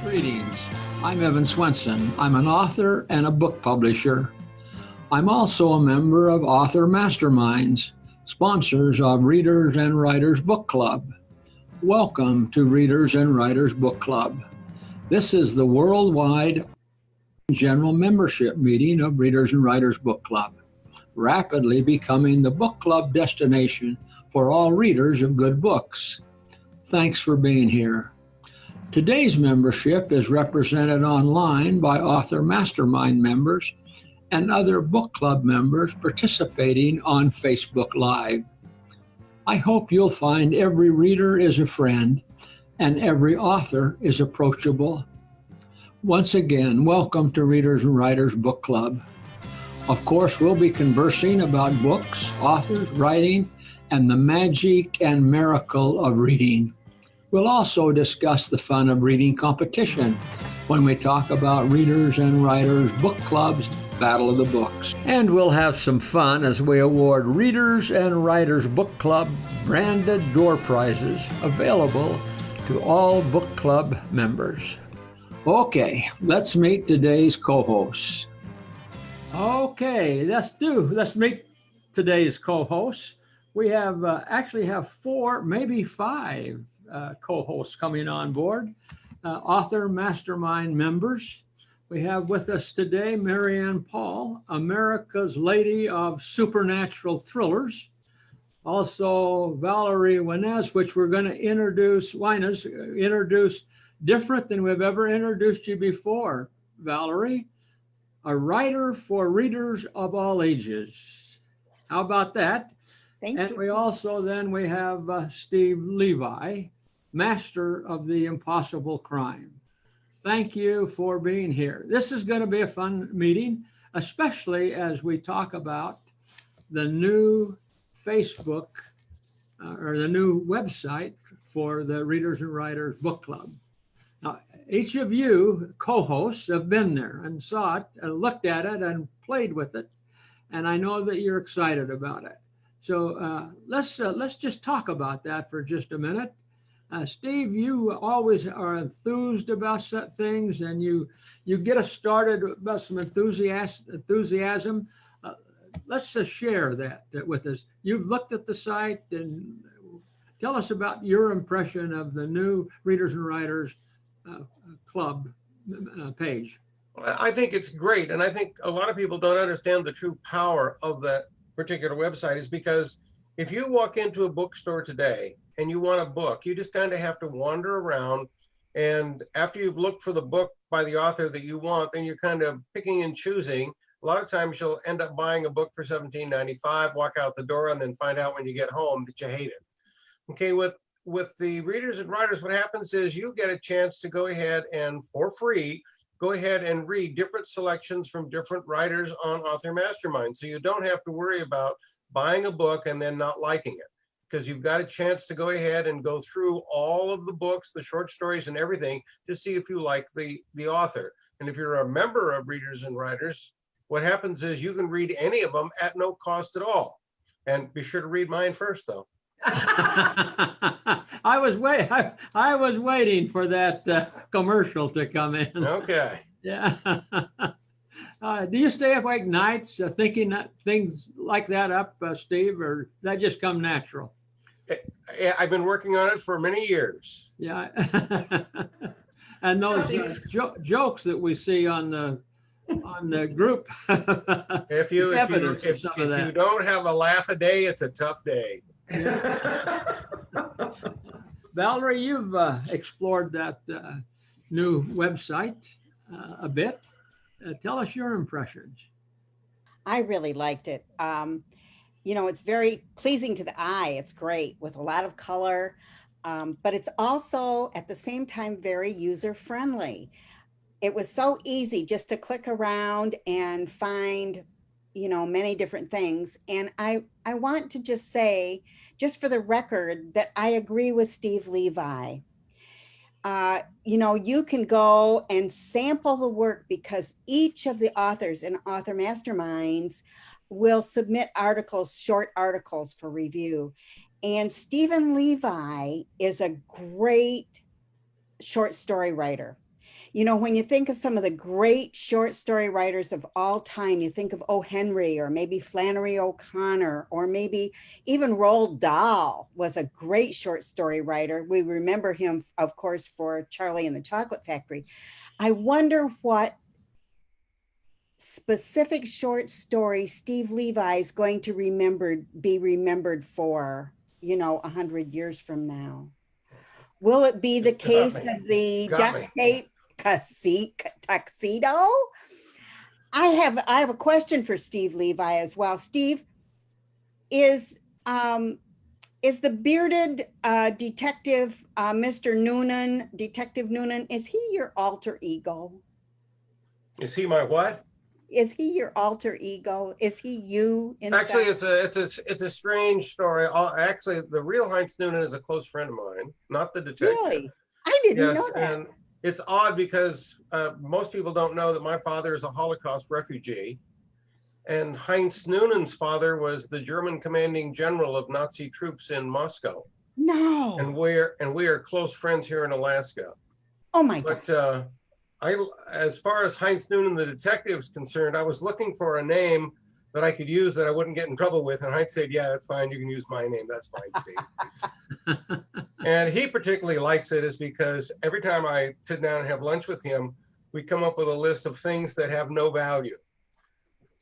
Greetings. I'm Evan Swenson. I'm an author and a book publisher. I'm also a member of Author Masterminds, sponsors of Readers and Writers Book Club. Welcome to Readers and Writers Book Club. This is the worldwide general membership meeting of Readers and Writers Book Club, rapidly becoming the book club destination for all readers of good books. Thanks for being here. Today's membership is represented online by Author Mastermind members and other book club members participating on Facebook Live. I hope you'll find every reader is a friend and every author is approachable. Once again, welcome to Readers and Writers Book Club. Of course, we'll be conversing about books, authors, writing, and the magic and miracle of reading. We'll also discuss the fun of reading competition when we talk about Readers and Writers Book Club's Battle of the Books. And we'll have some fun as we award Readers and Writers Book Club branded door prizes available to all book club members. Okay, let's meet today's co-hosts. Okay, let's meet today's co-hosts. We have actually have four, maybe five co-hosts coming on board, Author Mastermind members. We have with us today Marianne Paul, America's Lady of Supernatural Thrillers. Also Valerie Winans, which we're going to introduce different than we've ever introduced you before. Valerie, a writer for readers of all ages. How about that? Thank you. We also we have Steve Levi, master of the impossible crime. Thank you for being here. This is going to be a fun meeting, especially as we talk about the new Facebook or the new website for the Readers and Writers Book Club. Now, each of you co-hosts have been there and saw it and looked at it and played with it. And I know that you're excited about it. So let's just talk about that for just a minute. Steve, you always are enthused about things, and you get us started about some enthusiasm. Let's just share that with us. You've looked at the site, and tell us about your impression of the new Readers and Writers Club page. I think it's great, and I think a lot of people don't understand the true power of that particular website is because if you walk into a bookstore today and you want a book, you just kind of have to wander around, and after you've looked for the book by the author that you want, then you're kind of picking and choosing. A lot of times you'll end up buying a book for $17.95, walk out the door, and then find out when you get home that you hate it. Okay, with the Readers and Writers, what happens is you get a chance to go ahead and for free go ahead and read different selections from different writers on Author Mastermind. So you don't have to worry about buying a book and then not liking it, because you've got a chance to go ahead and go through all of the books, the short stories and everything to see if you like the author. And if you're a member of Readers and Writers, what happens is you can read any of them at no cost at all. And be sure to read mine first, though. I was waiting for that commercial to come in. Okay. Yeah. Do you stay awake nights thinking that things like that up, Steve, or that just come natural? I've been working on it for many years. Yeah. And those jokes that we see on the group. If you don't have a laugh a day, it's a tough day. Yeah. Valerie, you've explored that new website a bit. Tell us your impressions. I really liked it. It's very pleasing to the eye. It's great with a lot of color, but it's also at the same time very user-friendly. It was so easy just to click around and find, many different things. And I want to just say, just for the record, that I agree with Steve Levi. You can go and sample the work because each of the authors in Author Masterminds will submit short articles for review. And Stephen Levi is a great short story writer. You know, when you think of some of the great short story writers of all time, you think of O. Henry or maybe Flannery O'Connor, or maybe even Roald Dahl was a great short story writer. We remember him, of course, for Charlie and the Chocolate Factory. I wonder what specific short story Steve Levi is going to be remembered for, you know, 100 years from now. Will it be the case of the duct tape tuxedo? I have a question for Steve Levi as well. Steve, is the bearded detective, Mr. Noonan, Detective Noonan, is he your alter ego? Is he my what? Is he your alter ego? Is he you inside? Actually, it's a strange story. Actually, the real Heinz Noonan is a close friend of mine, not the detective. Really? I didn't know that. And it's odd because most people don't know that my father is a Holocaust refugee, and Heinz Noonan's father was the German commanding general of Nazi troops in Moscow. No. And we are close friends here in Alaska. Oh my God. But as far as Heinz Noonan the detective is concerned, I was looking for a name that I could use that I wouldn't get in trouble with, and Heinz said, "Yeah, that's fine. You can use my name. That's fine, Steve." And he particularly likes it is because every time I sit down and have lunch with him, we come up with a list of things that have no value.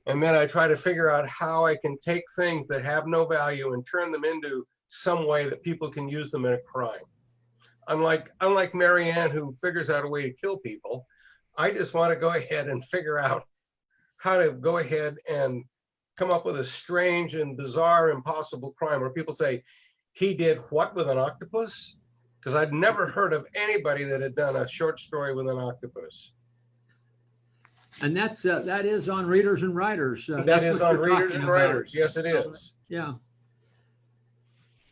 And then I try to figure out how I can take things that have no value and turn them into some way that people can use them in a crime. Unlike Marianne, who figures out a way to kill people, I just want to go ahead and figure out how to go ahead and come up with a strange and bizarre, impossible crime where people say, he did what with an octopus? Because I'd never heard of anybody that had done a short story with an octopus. And that is on Readers and Writers. That is on Readers and Writers. Yes, it is. Yeah.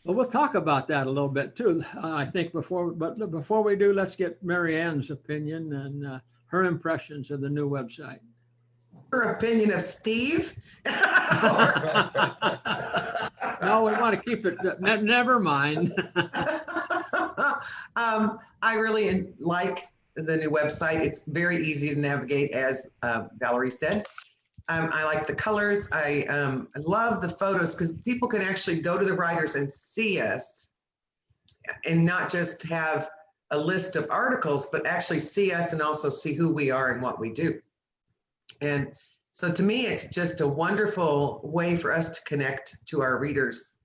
Well, we'll talk about that a little bit too, I think, before we do, let's get Marianne's opinion and her impressions of the new website. Her opinion of Steve? No, we want to keep it, never mind. I really like the new website. It's very easy to navigate, as Valerie said. I like the colors. I love the photos because people can actually go to the writers and see us and not just have a list of articles, but actually see us and also see who we are and what we do. And so to me, it's just a wonderful way for us to connect to our readers,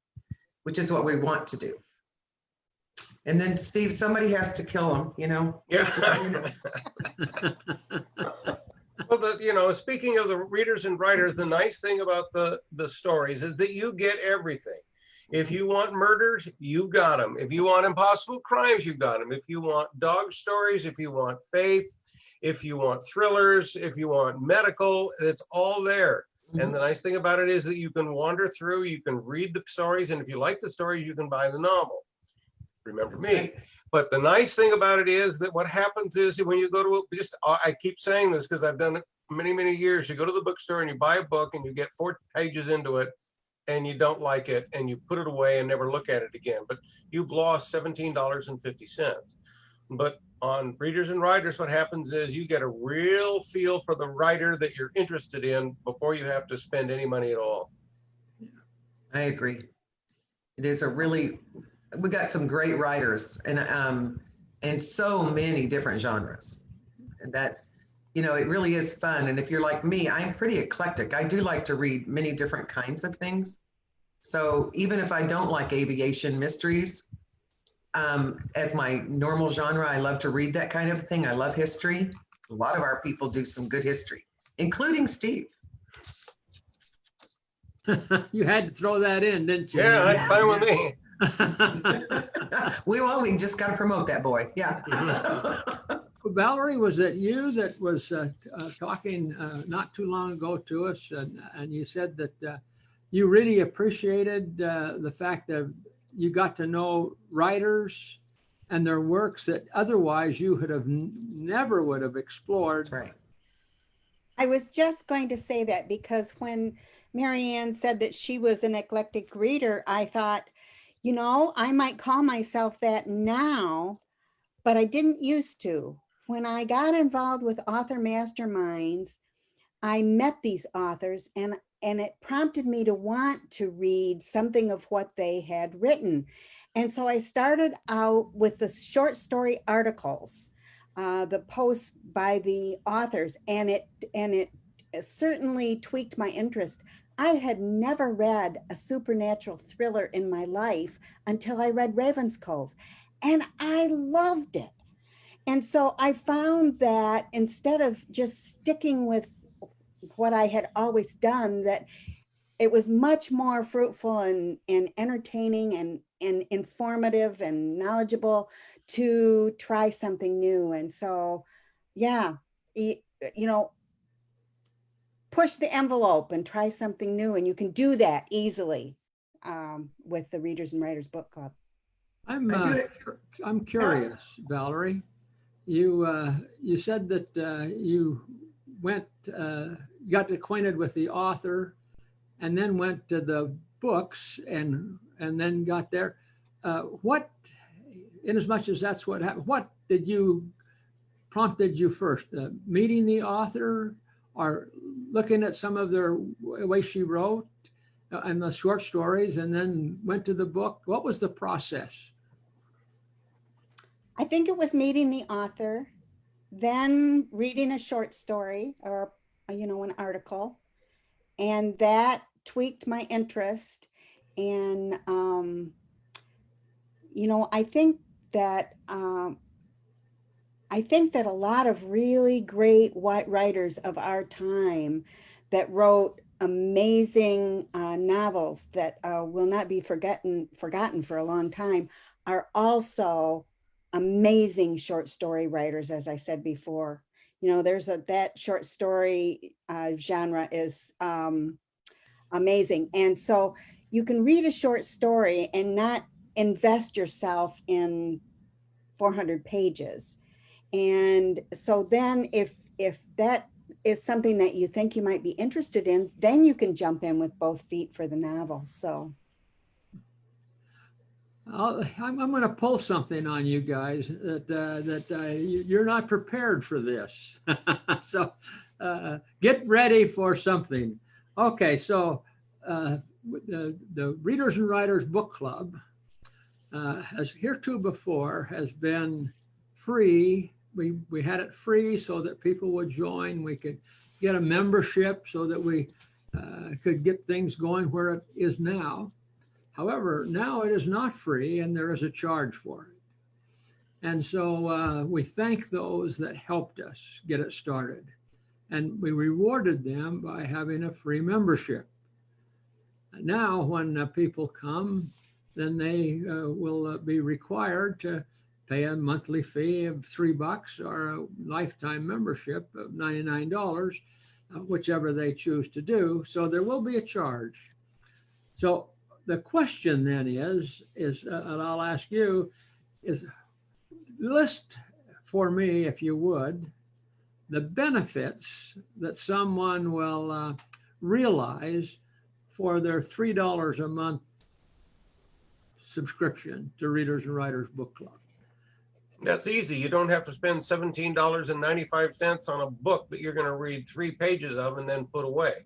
which is what we want to do. And then Steve, somebody has to kill him, you know? Yeah. Well, speaking of the readers and writers, the nice thing about the stories is that you get everything. If you want murders, you've got them. If you want impossible crimes, you've got them. If you want dog stories, if you want faith, if you want thrillers, if you want medical, it's all there. Mm-hmm. And the nice thing about it is that you can wander through, you can read the stories, and if you like the stories, you can buy the novel. Remember me. Right. But the nice thing about it is that what happens is when you go to I keep saying this because I've done it many, many years. You go to the bookstore and you buy a book and you get 4 pages into it and you don't like it and you put it away and never look at it again. But you've lost $17.50. But on Readers and Writers, what happens is you get a real feel for the writer that you're interested in before you have to spend any money at all. I agree. It is we got some great writers and so many different genres. And that's, it really is fun. And if you're like me, I'm pretty eclectic. I do like to read many different kinds of things. So even if I don't like aviation mysteries, as my normal genre, I love to read that kind of thing. I love history. A lot of our people do some good history, including Steve. You had to throw that in, didn't you? Yeah, that's fine with me. We just got to promote that boy. Yeah. Valerie, was it you that was talking not too long ago to us, and you said that you really appreciated the fact that you got to know writers and their works that otherwise you would have never would have explored. That's right. I was just going to say that because when Marianne said that she was an eclectic reader, I thought, I might call myself that now, but I didn't used to. when I got involved with Author Masterminds, I met these authors and it prompted me to want to read something of what they had written. And so I started out with the short story articles, the posts by the authors, and it certainly tweaked my interest. I had never read a supernatural thriller in my life until I read Ravenscove, and I loved it. And so I found that instead of just sticking with what I had always done, that it was much more fruitful and entertaining and informative and knowledgeable to try something new. And so, yeah, you know, push the envelope and try something new. And you can do that easily with the Readers and Writers Book Club. I'm curious, Valerie. You said that you went got acquainted with the author, and then went to the books, and then got there. What, in as much as that's what happened, what prompted you first? Meeting the author, or looking at some of their way she wrote and the short stories, and then went to the book? What was the process? I think it was meeting the author, then reading a short story or, an article, and that tweaked my interest. And, I think that a lot of really great writers of our time that wrote amazing novels that will not be forgotten for a long time are also amazing short story writers, as I said before. There's that short story genre is amazing. And so you can read a short story and not invest yourself in 400 pages. And so then if that is something that you think you might be interested in, then you can jump in with both feet for the novel. So I'm going to pull something on you guys that you're not prepared for this. So get ready for something. Okay, so the Readers and Writers Book Club, as heretofore, has been free. We had it free so that people would join. We could get a membership so that we could get things going where it is now. However, now it is not free and there is a charge for it. And so we thank those that helped us get it started. And we rewarded them by having a free membership. Now, when people come, then they will be required to pay a monthly fee of $3 or a lifetime membership of $99, whichever they choose to do. So there will be a charge. So the question then is, and I'll ask you, is list for me, if you would, the benefits that someone will realize for their $3 a month subscription to Readers and Writers Book Club. That's easy. You don't have to spend $17.95 on a book that you're going to read 3 pages of and then put away.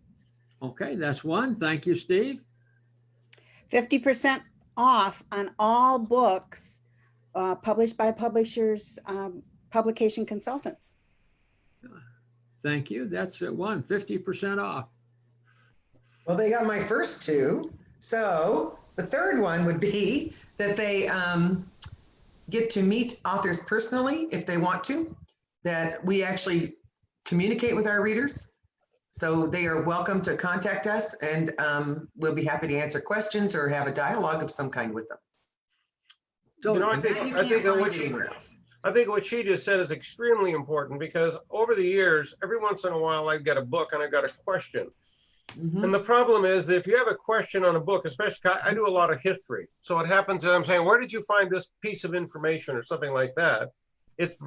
Okay, that's one. Thank you, Steve. 50% off on all books published by publishers, publication consultants. Thank you. That's one, 50% off. Well, they got my first two. So the third one would be that they get to meet authors personally if they want to, that we actually communicate with our readers. So they are welcome to contact us, and we'll be happy to answer questions or have a dialogue of some kind with them. So I think what she just said is extremely important, because over the years, every once in a while, I get a book and I got a question. Mm-hmm. And the problem is that if you have a question on a book, especially I do a lot of history. So it happens that I'm saying, where did you find this piece of information or something like that? It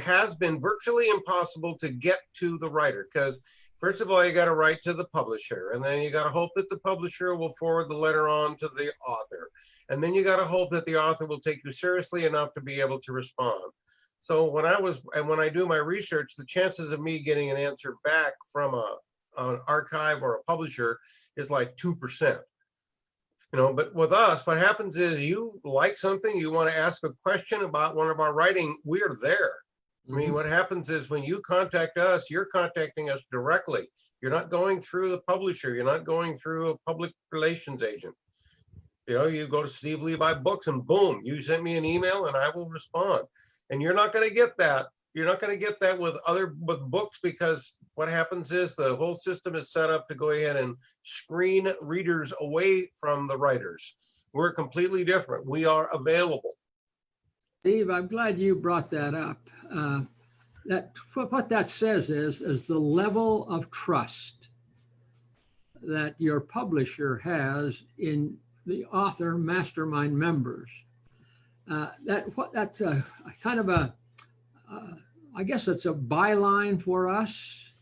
has been virtually impossible to get to the writer, because first of all, you got to write to the publisher, and then you got to hope that the publisher will forward the letter on to the author. And then you got to hope that the author will take you seriously enough to be able to respond. So when I do my research, the chances of me getting an answer back from an archive or a publisher is like 2%. But with us, what happens is you like something, you want to ask a question about one of our writing, we're there. I mean, what happens is when you contact us, you're contacting us directly. You're not going through the publisher. You're not going through a public relations agent. You go to Steve Levi Books and boom, you send me an email and I will respond. And you're not going to get that. You're not going to get that with books, because what happens is the whole system is set up to go ahead and screen readers away from the writers. We're completely different. We are available. Steve, I'm glad you brought that up. What that says is the level of trust that your publisher has in the author mastermind members. That's a kind of a, I guess it's a byline for us,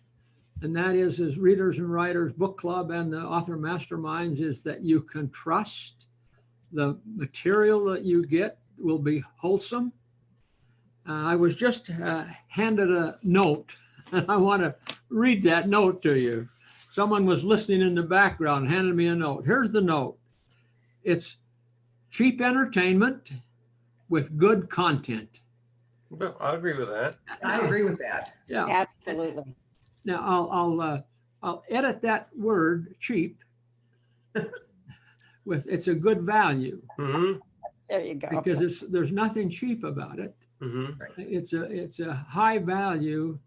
and that is Readers and Writers Book Club and the Author Masterminds, is that you can trust the material that you get will be wholesome. I was just handed a note, and I want to read that note to you. Someone was listening in the background and handed me a note. Here's the note. It's cheap entertainment with good content. Well, I agree with that. I agree with that. Yeah, Absolutely. Now I'll edit that word cheap with it's a good value. Mm-hmm. There you go. Because there's nothing cheap about it. Mm-hmm. It's a high value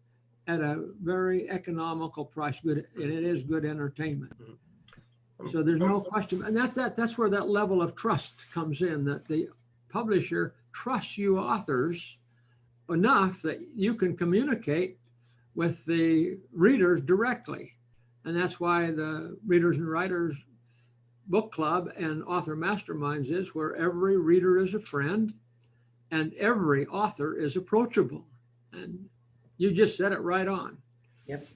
at a very economical price. Good, and it is good entertainment. So there's no question, and that's where that level of trust comes in, that the publisher trusts you authors enough that you can communicate with the readers directly. And that's why the Readers and Writers Book Club and Author Masterminds is where every reader is a friend and every author is approachable. And you just said it right on. Yep.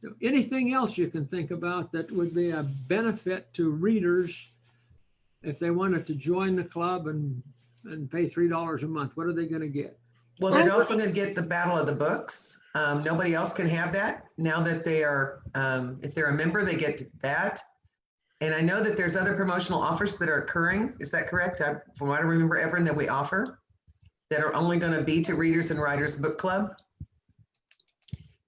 So anything else you can think about that would be a benefit to readers if they wanted to join the club and pay $3 a month? What are they going to get? Well, they're also going to get the Battle of the Books. Nobody else can have that now that they are, if they're a member, they get that. And I know that there's other promotional offers that are occurring. Is that correct? From what I remember, Evan, that we offer that are only going to be to Readers and Writers Book Club.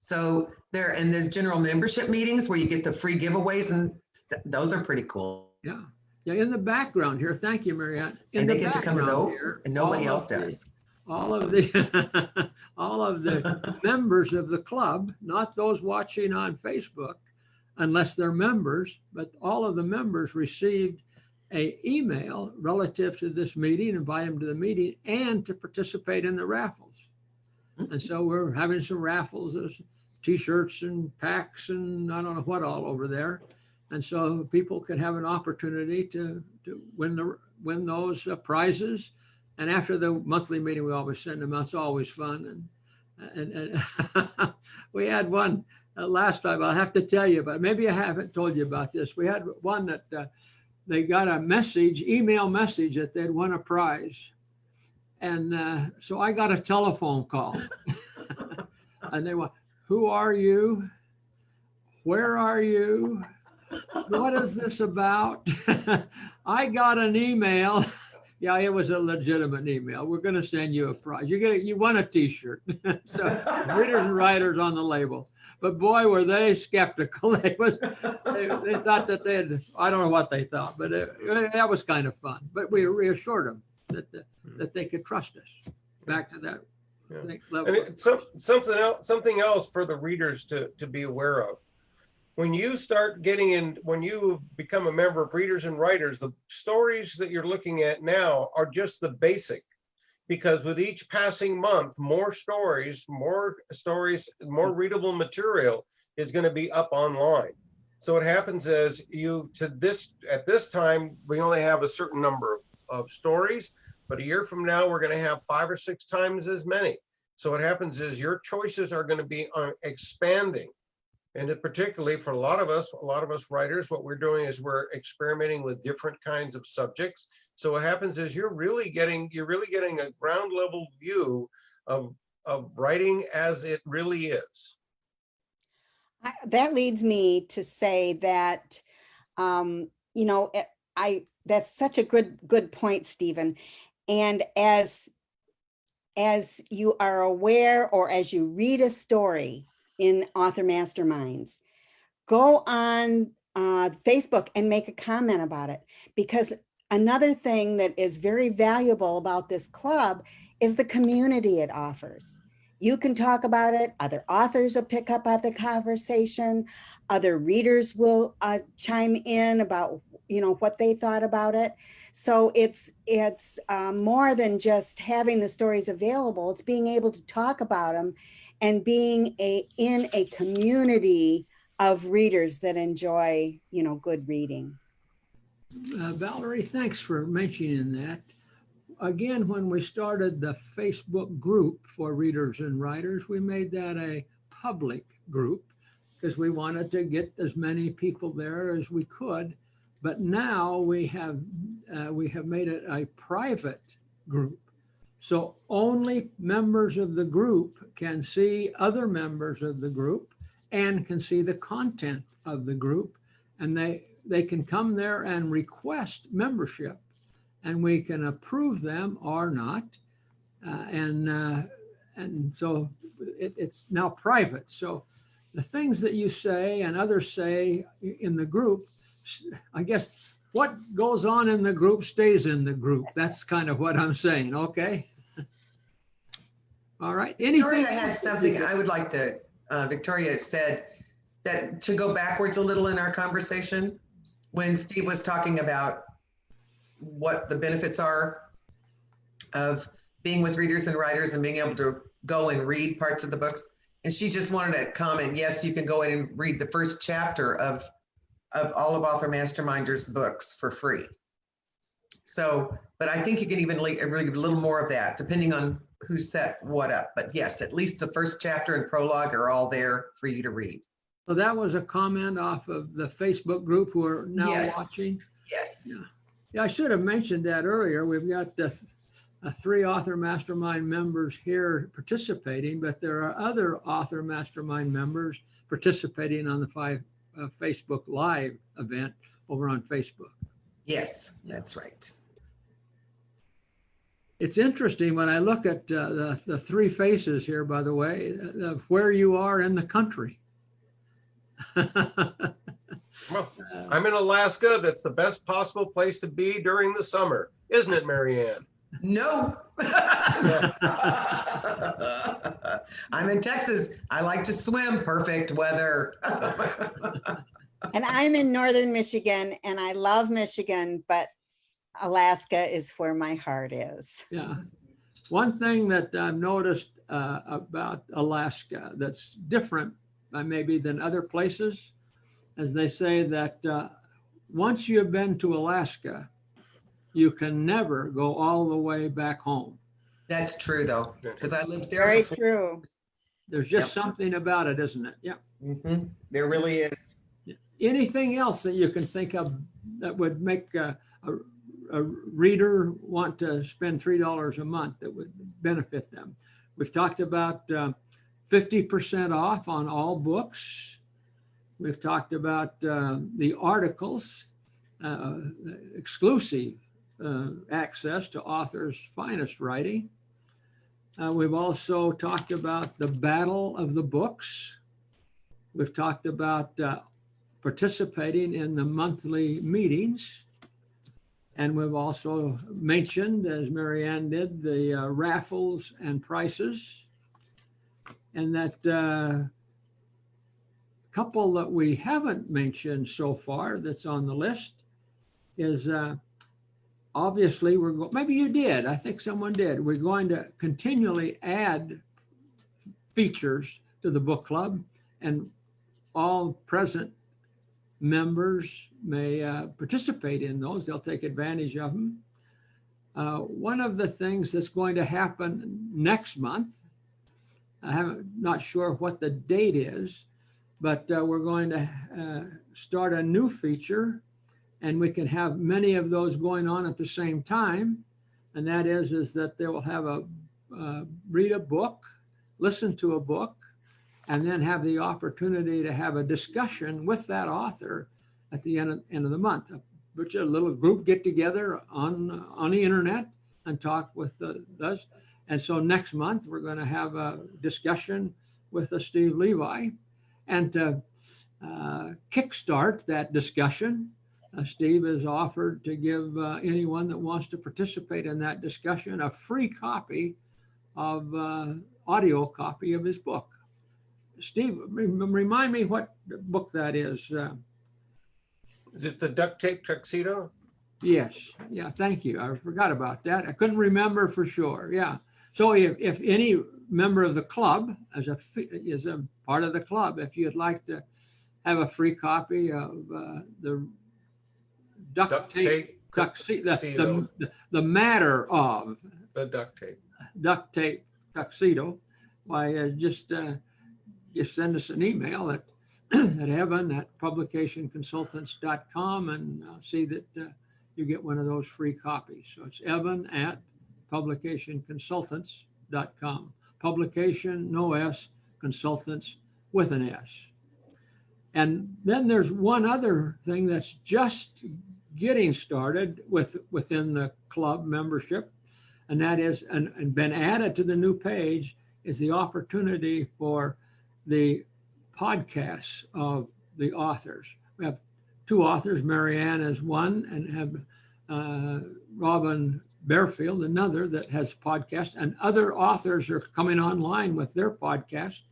So there's general membership meetings where you get the free giveaways, and those are pretty cool. Yeah. Yeah. In the background here. Thank you, Marianne. And they get to come to those here, and nobody else does. All of the members of the club, not those watching on Facebook, unless they're members, but all of the members received an email relative to this meeting, invite them to the meeting and to participate in the raffles. And so we're having some raffles, there's t-shirts and packs and I don't know what all over there. And so people can have an opportunity to win those prizes. And after the monthly meeting, we always send them out. It's always fun. And we had one last time, I'll have to tell you, but maybe I haven't told you about this. We had one that they got a email message that they'd won a prize. And so I got a telephone call and they went, "Who are you? Where are you? What is this about?" I got an email. Yeah, it was a legitimate email. We're going to send you a prize. You won a t-shirt. So Readers and Writers on the label. But boy, were they skeptical. They thought that I don't know what they thought, but that was kind of fun. But we reassured them that they could trust us. Back to that level. And something else for the readers to be aware of. When you start when you become a member of Readers and Writers, the stories that you're looking at now are just the basic, because with each passing month, more stories, more readable material is going to be up online. So what happens is at this time, we only have a certain number of stories, but a year from now, we're going to have 5 or 6 times as many. So what happens is your choices are going to be expanding. And particularly for a lot of us writers, what we're doing is we're experimenting with different kinds of subjects. So what happens is you're really getting a ground level view of of writing as it really is? That leads me to say that, you know, that's such a good point, Stephen. And as you are aware, or as you read a story in Author Masterminds, go on Facebook and make a comment about it. Because another thing that is very valuable about this club is the community it offers. You can talk about it, other authors will pick up on the conversation, other readers will chime in about, you know, what they thought about it. So it's more than just having the stories available, it's being able to talk about them and being in a community of readers that enjoy, you know, good reading. Valerie, thanks for mentioning that. Again, when we started the Facebook group for readers and writers, we made that a public group because we wanted to get as many people there as we could. But now we have made it a private group. So only members of the group can see other members of the group and can see the content of the group. And they can come there and request membership, and we can approve them or not. And so it's now private. So the things that you say and others say in the group, I guess what goes on in the group stays in the group. That's kind of what I'm saying. Okay. All right. Anything? Victoria has something I would like to, Victoria said that to go backwards a little in our conversation, when Steve was talking about what the benefits are of being with readers and writers and being able to go and read parts of the books. And she just wanted to comment, yes, you can go in and read the first chapter of all of Author Masterminders' books for free. So, but I think you can even read a little more of that depending on who set what up. But yes, at least the first chapter and prologue are all there for you to read. So that was a comment off of the Facebook group who are now watching. Yes. Yeah, I should have mentioned that earlier. We've got 3 Author Mastermind members here participating, but there are other Author Mastermind members participating on the Facebook Live event over on Facebook. Yes, that's right. It's interesting when I look at the 3 faces here, by the way, of where you are in the country. Well, I'm in Alaska. That's the best possible place to be during the summer, isn't it, Marianne? No. I'm in Texas. I like to swim. Perfect weather. And I'm in northern Michigan, and I love Michigan, but Alaska is where my heart is. Yeah. One thing that I've noticed about Alaska that's different maybe than other places, as they say that once you've been to Alaska, you can never go all the way back home. That's true, though, because I lived there. Very true. There's just something about it, isn't it? Yeah. Mm-hmm. There really is. Anything else that you can think of that would make a reader want to spend $3 a month that would benefit them? We've talked about 50% off on all books. We've talked about the articles, exclusive access to authors' finest writing. We've also talked about the battle of the books. We've talked about participating in the monthly meetings. And we've also mentioned, as Marianne did, the raffles and prices. And that couple that we haven't mentioned so far that's on the list is obviously maybe you did, I think someone did. We're going to continually add features to the book club, and all present members may participate in those. They'll take advantage of them. One of the things that's going to happen next month, not sure what the date is, but we're going to start a new feature, and we can have many of those going on at the same time. And that is that they will have read a book listen to a book and then have the opportunity to have a discussion with that author at the end of the month, which a little group get together on the internet and talk with us. And so next month, we're going to have a discussion with Steve Levi. And to kickstart that discussion, Steve has offered to give anyone that wants to participate in that discussion a free copy of audio copy of his book. Steve, remind me what book that is. Is it the duct tape tuxedo? Yes. Yeah. Thank you. I forgot about that. I couldn't remember for sure. Yeah. So if any member of the club is a part of the club, if you'd like to have a free copy of the duct tape tuxedo, the matter of the duct tape tuxedo, why just send us an email at evan@publicationconsultants.com and see that you get one of those free copies. So it's evan@publicationconsultants.com. Publication, no S, consultants with an S. And then there's one other thing that's just getting started within the club membership, and that is, and been added to the new page, is the opportunity for the podcasts of the authors. We have two authors, Marianne is one, and have Robin Bearfield, another, that has podcast, and other authors are coming online with their podcast.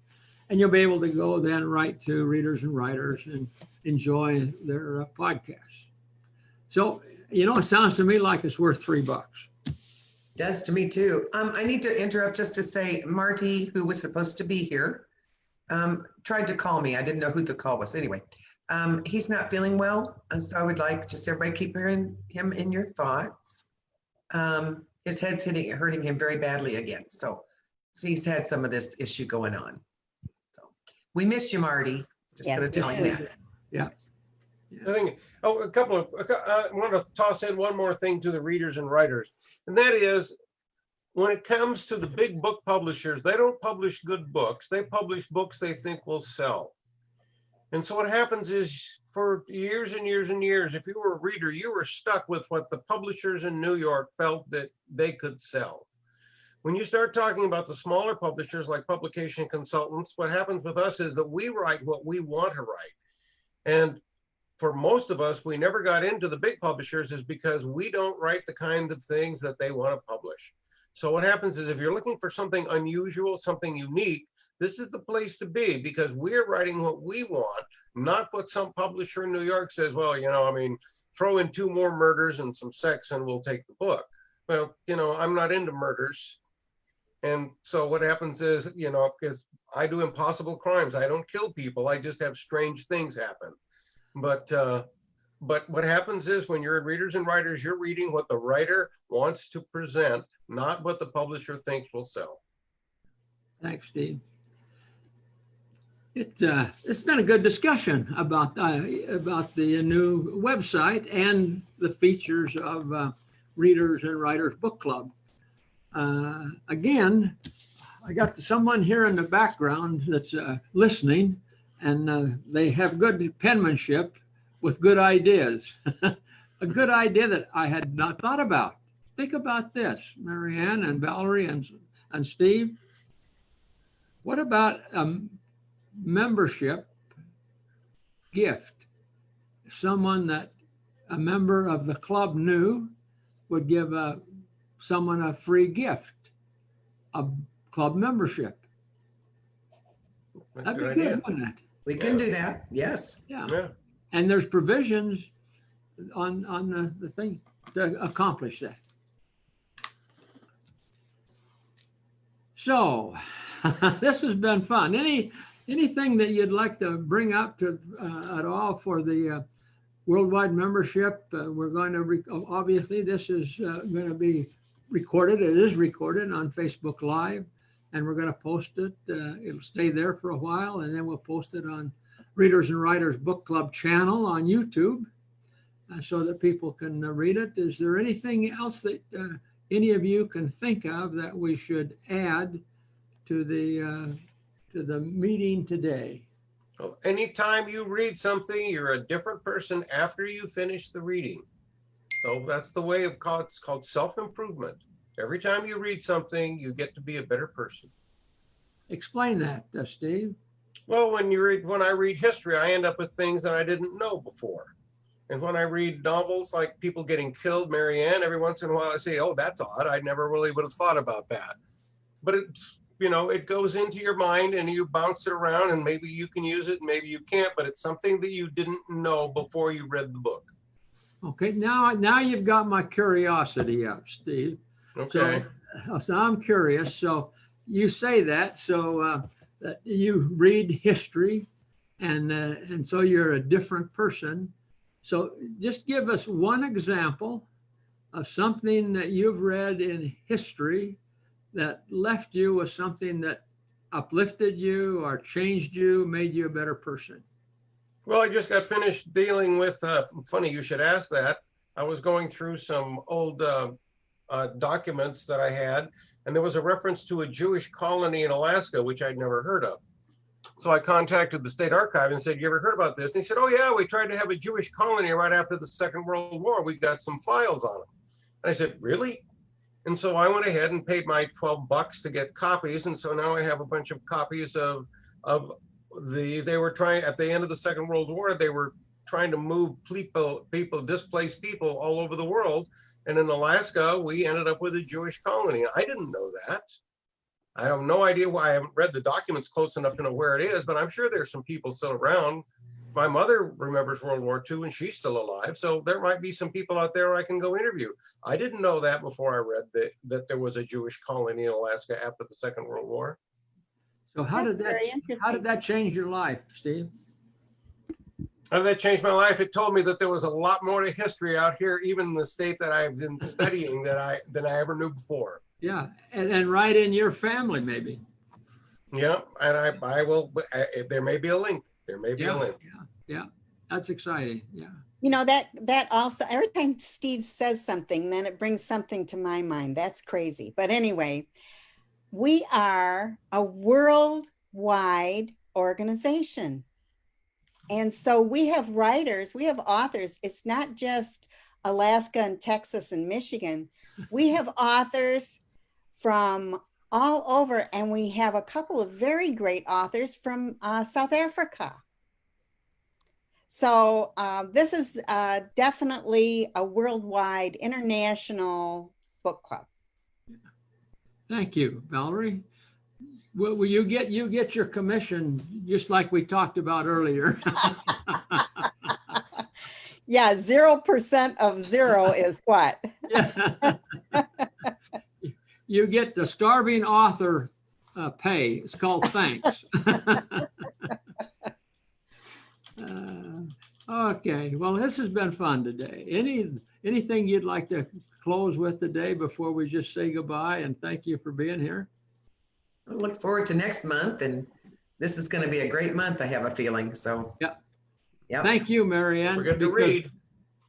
And you'll be able to go then right to Readers and Writers and enjoy their podcasts. So, it sounds to me like it's worth $3. Does to me too. I need to interrupt just to say, Marty, who was supposed to be here, tried to call me. I didn't know who the call was. Anyway, he's not feeling well. So I would like just everybody keep him in your thoughts. His head's hurting him very badly again. So he's had some of this issue going on. So we miss you, Marty. Just Yes, going to tell him that. Yeah. I think, I want to toss in one more thing to the readers and writers. And that is, when it comes to the big book publishers, they don't publish good books. They publish books they think will sell. And so what happens is, for years and years and years, if you were a reader, you were stuck with what the publishers in New York felt that they could sell. When you start talking about the smaller publishers like Publication Consultants, what happens with us is that we write what we want to write. And for most of us, we never got into the big publishers is because we don't write the kind of things that they want to publish. So what happens is, if you're looking for something unusual, something unique, this is the place to be, because we're writing what we want, not what some publisher in New York says, well, throw in 2 more murders and some sex and we'll take the book. Well, I'm not into murders. And so what happens is, because I do impossible crimes, I don't kill people, I just have strange things happen. But what happens is, when you're in Readers and Writers, you're reading what the writer wants to present, not what the publisher thinks will sell. Thanks, Steve. It's been a good discussion about the new website and the features of Readers and Writers Book Club. Again, I got someone here in the background that's listening, and they have good penmanship with good ideas. A good idea that I had not thought about. Think about this, Marianne and Valerie and Steve. What about a membership gift? Someone that a member of the club knew would give someone a free gift, a club membership. That'd be good, wouldn't it? We can do that. Yes. Yeah. And there's provisions on the thing to accomplish that. So this has been fun. Anything that you'd like to bring up to at all for the worldwide membership? We're going to obviously this is going to be recorded. It is recorded on Facebook Live, and we're going to post it. It'll stay there for a while, and then we'll post it on Readers and Writers Book Club channel on YouTube, so that people can read it. Is there anything else that any of you can think of that we should add to the meeting today? So anytime you read something, you're a different person after you finish the reading. So that's the way of call it's called self-improvement. Every time you read something, you get to be a better person. Explain that, Steve. Well, when I read history, I end up with things that I didn't know before. And when I read novels like people getting killed, Marianne, every once in a while I say, oh, that's odd. I never really would have thought about that. But it's, it goes into your mind and you bounce it around and maybe you can use it, maybe you can't, but it's something that you didn't know before you read the book. Okay, now you've got my curiosity up, Steve. Okay. So I'm curious. So you say that, so that you read history, and so you're a different person. So just give us one example of something that you've read in history that left you with something that uplifted you or changed you, made you a better person. Well, I just got finished dealing with, funny you should ask that. I was going through some old documents that I had, and there was a reference to a Jewish colony in Alaska, which I'd never heard of. So I contacted the state archive and said, you ever heard about this? And he said, oh yeah, we tried to have a Jewish colony right after the Second World War. We got some files on them. And I said, really? And so I went ahead and paid my $12 to get copies. And so now I have a bunch of copies of they were trying, at the end of the Second World War, they were trying to move displaced people all over the world. And in Alaska, we ended up with a Jewish colony. I didn't know that. I have no idea why. I haven't read the documents close enough to know where it is, but I'm sure there's some people still around. My mother remembers World War II and she's still alive. So there might be some people out there I can go interview. I didn't know that before I read that there was a Jewish colony in Alaska after the Second World War. So how did that change your life, Steve? How did that change my life? It told me that there was a lot more to history out here, even in the state that I've been studying than I ever knew before. Yeah, and right in your family, maybe. Yeah, and I will. There may be a link. There may be a link. Yeah, that's exciting. Yeah. That also, every time Steve says something, then it brings something to my mind. That's crazy. But anyway, we are a worldwide organization. And so we have writers, we have authors. It's not just Alaska and Texas and Michigan. We have authors from all over, and we have a couple of very great authors from South Africa. So this is definitely a worldwide, international book club. Thank you, Valerie. Well, you get your commission just like we talked about earlier. Yeah, 0% of 0 is what? You get the starving author pay. It's called thanks. Okay, well, this has been fun today. Anything you'd like to close with today before we just say goodbye and thank you for being here? I look forward to next month, and this is going to be a great month, I have a feeling. So yeah. Thank you, Marianne. We're going to read.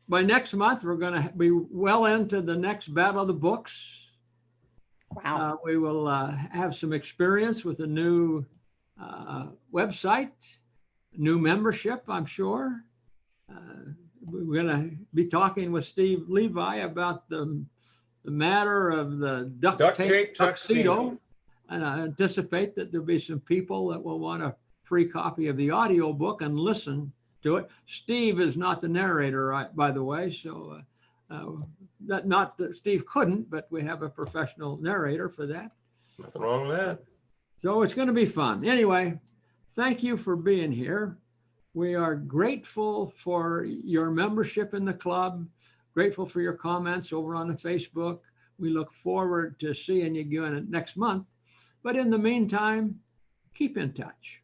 By next month, we're going to be well into the next Battle of the Books. Wow. We will have some experience with a new website, new membership, I'm sure. We're going to be talking with Steve Levi about the matter of the duct tape tuxedo. And I anticipate that there'll be some people that will want a free copy of the audio book and listen to it. Steve is not the narrator, by the way, so not that Steve couldn't, but we have a professional narrator for that. Nothing wrong with that. So it's going to be fun. Anyway, thank you for being here. We are grateful for your membership in the club, grateful for your comments over on the Facebook. We look forward to seeing you again next month. But in the meantime, keep in touch.